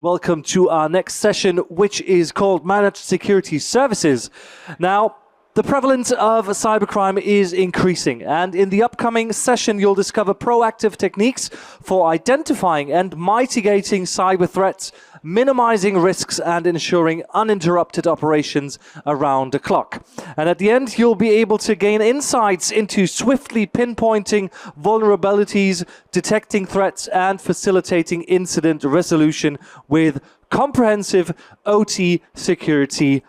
Welcome to our next session, which is called Managed Security Services. Now, the prevalence of cybercrime is increasing, and in the upcoming session you'll discover proactive techniques for identifying and mitigating cyber threats, minimizing risks and ensuring uninterrupted operations around the clock. And at the end you'll be able to gain insights into swiftly pinpointing vulnerabilities, detecting threats and facilitating incident resolution with comprehensive OT security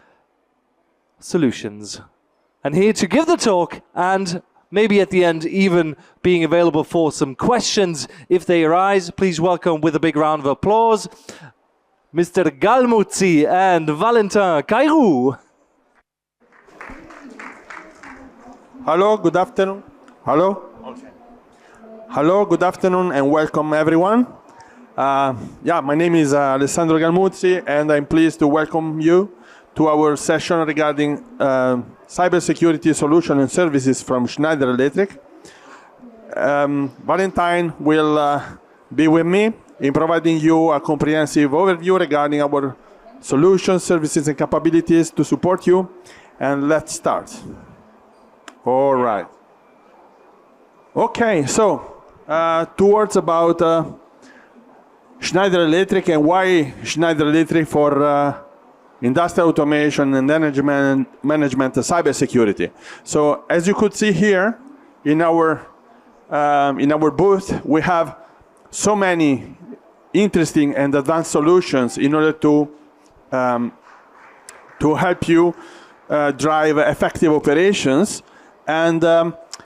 solutions. And here to give the talk and maybe at the end even being available for some questions if they arise, please welcome with a big round of applause Mr. Galmuzzi and Valentin Cairou. Hello, good afternoon. Hello? Okay. Hello, good afternoon and welcome everyone. My name is Alessandro Galmuzzi and I'm pleased to welcome you to our session regarding cybersecurity solution and services from Schneider Electric. Valentine will be with me in providing you a comprehensive overview regarding our solutions, services and capabilities to support you. And let's start. All right. Okay, so 2 words about Schneider Electric and why Schneider Electric for industrial automation and energy management cybersecurity. So as you could see here in our booth, we have so many interesting and advanced solutions in order to help you drive effective operations. And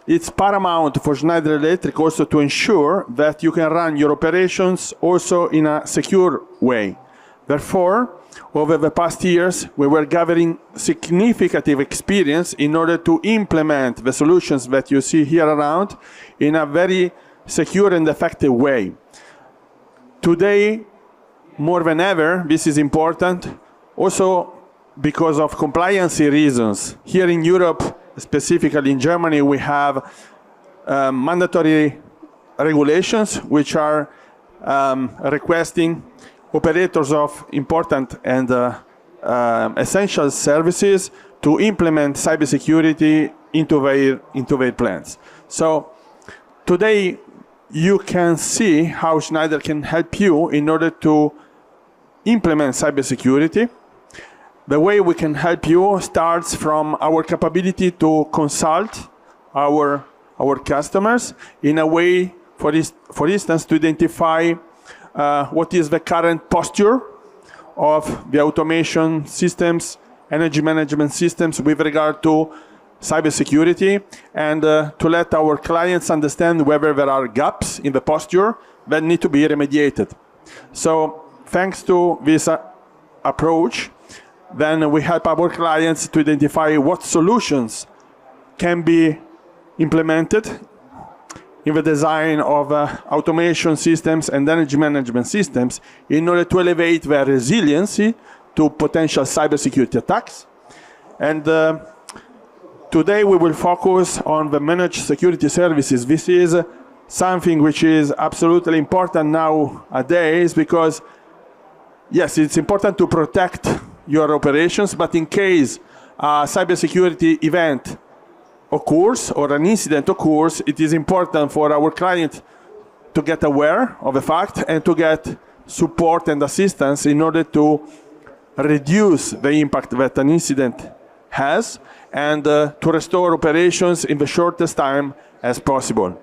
it's paramount for Schneider Electric also to ensure that you can run your operations also in a secure way. Therefore, over the past years, we were gathering significant experience in order to implement the solutions that you see here around in a very secure and effective way. Today, more than ever, this is important, also because of compliance reasons. Here in Europe, specifically in Germany, we have mandatory regulations which are requesting operators of important and essential services to implement cybersecurity into their plans. So today you can see how Schneider can help you in order to implement cybersecurity. The way we can help you starts from our capability to consult our customers in a way, for instance, to identify what is the current posture of the automation systems, energy management systems with regard to cybersecurity, and to let our clients understand whether there are gaps in the posture that need to be remediated. So thanks to this approach, then we help our clients to identify what solutions can be implemented in the design of automation systems and energy management systems in order to elevate their resiliency to potential cybersecurity attacks. And today we will focus on the managed security services. This is something which is absolutely important nowadays because, yes, it's important to protect your operations, but in case a cybersecurity event occurs or an incident occurs, it is important for our client to get aware of the fact and to get support and assistance in order to reduce the impact that an incident has and to restore operations in the shortest time as possible.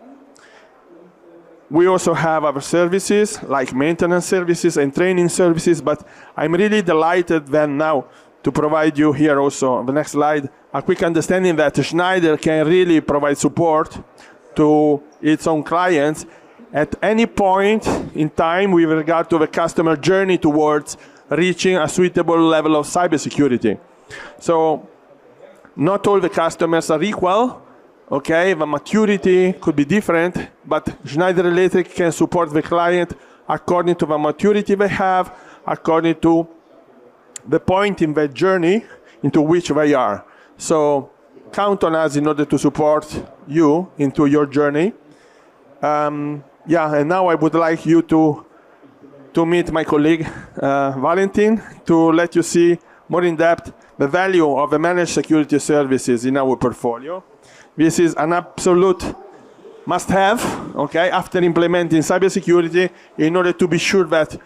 We also have other services like maintenance services and training services, but I'm really delighted then now to provide you here also on the next slide a quick understanding that Schneider can really provide support to its own clients at any point in time with regard to the customer journey towards reaching a suitable level of cybersecurity. So not all the customers are equal. Okay, the maturity could be different, but Schneider Electric can support the client according to the maturity they have, according to the point in the journey into which they are. So count on us in order to support you into your journey. And now I would like you to to meet my colleague, Valentin, to let you see more in depth the value of the managed security services in our portfolio. This is an absolute must-have, okay, after implementing cybersecurity in order to be sure that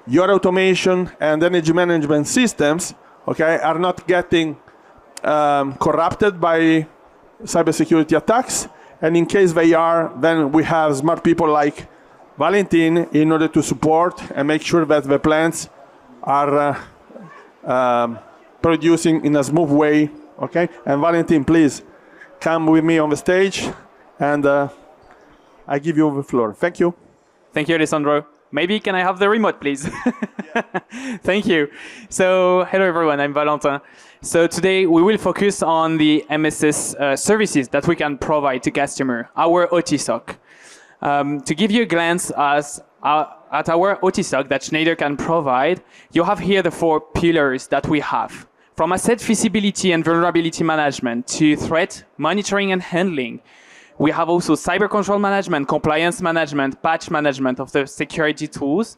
your automation and energy management systems, okay, are not getting corrupted by cybersecurity attacks. And in case they are, then we have smart people like Valentin in order to support and make sure that the plants are producing in a smooth way, okay? And Valentin, please come with me on the stage, and I give you the floor. Thank you. Thank you, Alessandro. Maybe can I have the remote, please? Thank you. So, hello everyone, I'm Valentin. So today we will focus on the MSS services that we can provide to customer, our OT SOC. To give you a glance at our OT SOC that Schneider can provide, you have here the 4 pillars that we have. From asset feasibility and vulnerability management to threat monitoring and handling. We have also cyber control management, compliance management, patch management of the security tools,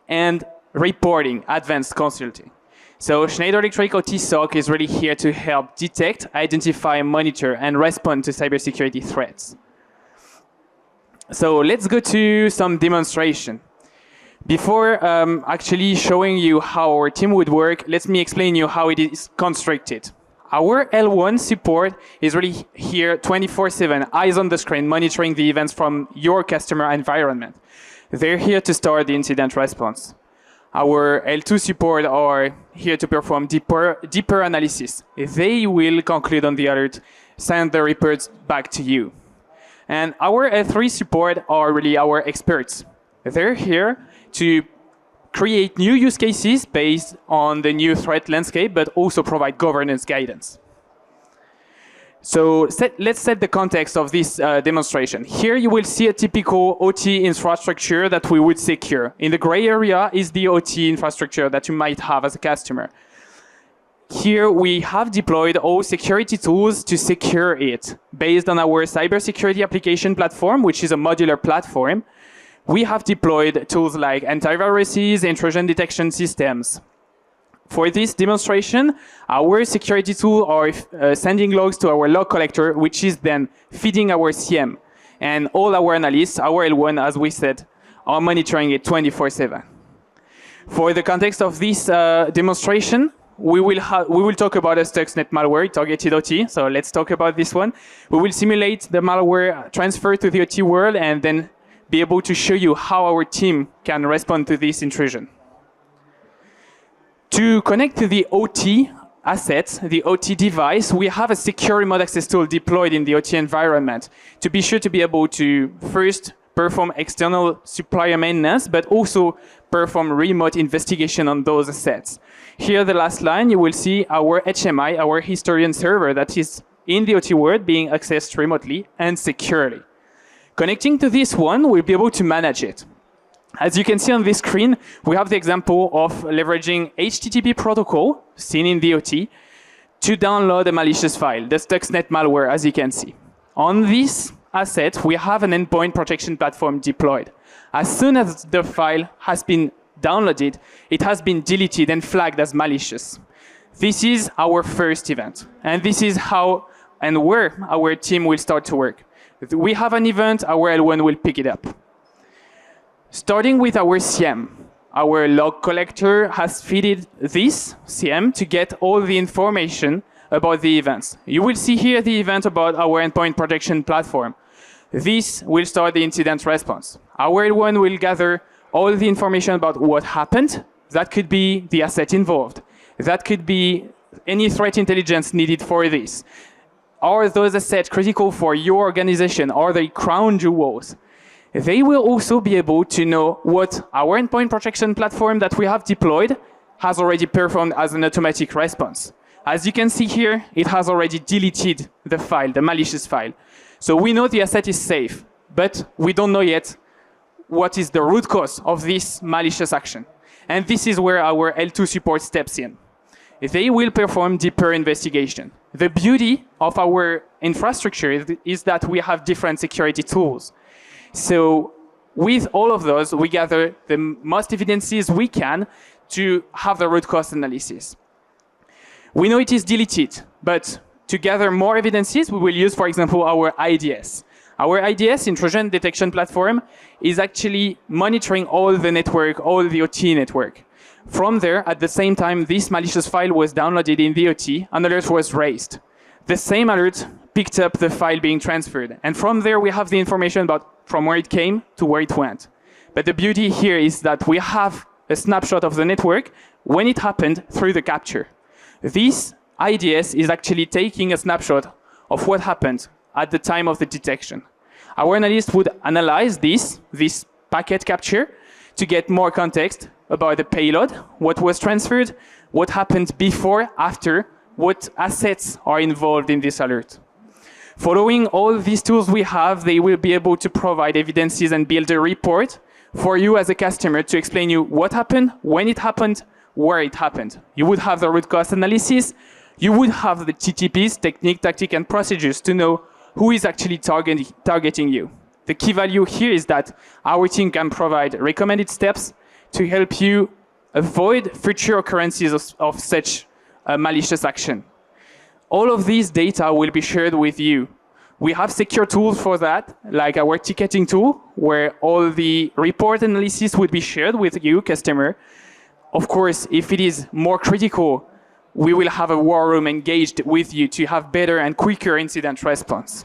and reporting, advanced consulting. So Schneider Electric OT SOC is really here to help detect, identify, monitor, and respond to cybersecurity threats. So let's go to some demonstration. Before actually showing you how our team would work, let me explain you how it is constructed. Our L1 support is really here 24/7, eyes on the screen, monitoring the events from your customer environment. They're here to start the incident response. Our L2 support are here to perform deeper analysis. They will conclude on the alert, send the reports back to you. And our L3 support are really our experts. They're here to create new use cases based on the new threat landscape, but also provide governance guidance. So let's set the context of this demonstration. Here you will see a typical OT infrastructure that we would secure. In the gray area is the OT infrastructure that you might have as a customer. Here we have deployed all security tools to secure it. Based on our cybersecurity application platform, which is a modular platform, we have deployed tools like antiviruses, intrusion detection systems. For this demonstration, our security tool are sending logs to our log collector, which is then feeding our CM. And all our analysts, our L1, as we said, are monitoring it 24/7. For the context of this demonstration, we will talk about a Stuxnet malware, targeted OT. So let's talk about this one. We will simulate the malware transfer to the OT world and then be able to show you how our team can respond to this intrusion. To connect to the OT assets, the OT device, we have a secure remote access tool deployed in the OT environment to be sure to be able to first perform external supplier maintenance, but also perform remote investigation on those assets. Here, the last line, you will see our HMI, our historian server that is in the OT world being accessed remotely and securely. Connecting to this one, we'll be able to manage it. As you can see on this screen, we have the example of leveraging HTTP protocol, seen in the OT, to download a malicious file, the Stuxnet malware, as you can see. On this asset, we have an endpoint protection platform deployed. As soon as the file has been downloaded, it has been deleted and flagged as malicious. This is our first event, and this is how and where our team will start to work. We have an event, our L1 will pick it up. Starting with our CM, our log collector has fed this CM to get all the information about the events. You will see here the event about our endpoint protection platform. This will start the incident response. Our L1 will gather all the information about what happened. That could be the asset involved. That could be any threat intelligence needed for this. Are those assets critical for your organization? Are they crown jewels? They will also be able to know what our endpoint protection platform that we have deployed has already performed as an automatic response. As you can see here, it has already deleted the file, the malicious file. So we know the asset is safe, but we don't know yet what is the root cause of this malicious action. And this is where our L2 support steps in. They will perform deeper investigation. The beauty of our infrastructure is that we have different security tools. So with all of those, we gather the most evidences we can to have the root cause analysis. We know it is deleted, but to gather more evidences, we will use, for example, our IDS. Our IDS, intrusion detection platform, is actually monitoring all the network, all the OT network. From there, at the same time, this malicious file was downloaded in the OT, an alert was raised. The same alert picked up the file being transferred. And from there, we have the information about from where it came to where it went. But the beauty here is that we have a snapshot of the network when it happened through the capture. This IDS is actually taking a snapshot of what happened at the time of the detection. Our analyst would analyze this packet capture to get more context about the payload, what was transferred, what happened before, after, what assets are involved in this alert. Following all these tools we have, they will be able to provide evidences and build a report for you as a customer to explain you what happened, when it happened, where it happened. You would have the root cause analysis. You would have the TTPs, technique, tactic, and procedures to know who is actually targeting you. The key value here is that our team can provide recommended steps to help you avoid future occurrences of such malicious action. All of these data will be shared with you. We have secure tools for that, like our ticketing tool, where all the report analysis would be shared with you, customer. Of course, if it is more critical, we will have a war room engaged with you to have better and quicker incident response.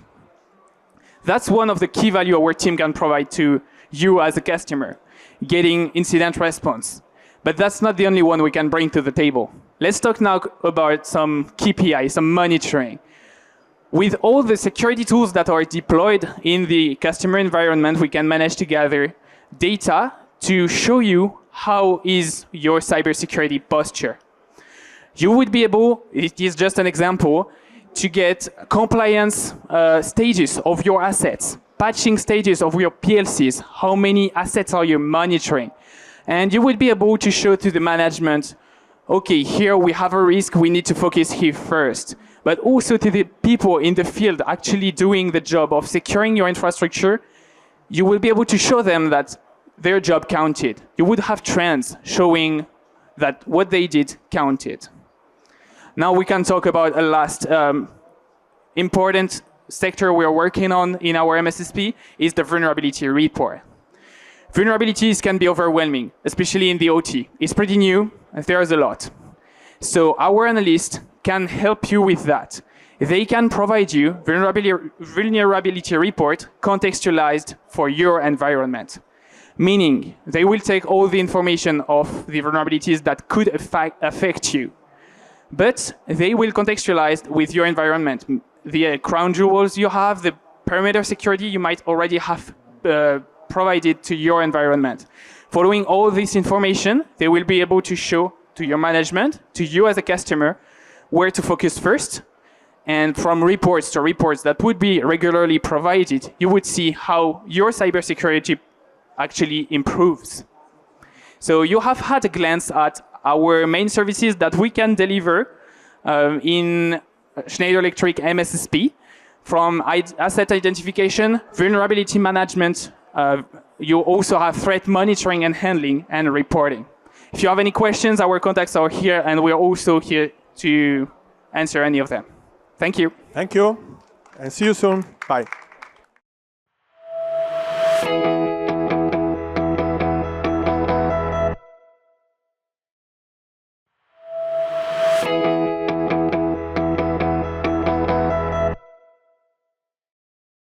That's one of the key value our team can provide to you as a customer, getting incident response. But that's not the only one we can bring to the table. Let's talk now about some KPI, some monitoring. With all the security tools that are deployed in the customer environment, we can manage to gather data to show you how is your cybersecurity posture. You would be able, it is just an example, to get compliance stages of your assets, patching stages of your PLCs, how many assets are you monitoring. And you would be able to show to the management, okay, here we have a risk, we need to focus here first. But also to the people in the field actually doing the job of securing your infrastructure, you will be able to show them that their job counted. You would have trends showing that what they did counted. Now we can talk about a last important sector we are working on in our MSSP is the vulnerability report. Vulnerabilities can be overwhelming, especially in the OT. It's pretty new, and there's a lot. So our analysts can help you with that. They can provide you vulnerability report contextualized for your environment. Meaning, they will take all the information of the vulnerabilities that could affect you. But they will contextualize with your environment. The crown jewels you have, the perimeter security you might already have provided to your environment. Following all this information, they will be able to show to your management, to you as a customer, where to focus first. And from reports to reports that would be regularly provided, you would see how your cybersecurity actually improves. So you have had a glance at our main services that we can deliver in Schneider Electric MSSP, from asset identification, vulnerability management. You also have threat monitoring and handling and reporting. If you have any questions, our contacts are here, and we're also here to answer any of them. Thank you. Thank you, and see you soon. Bye.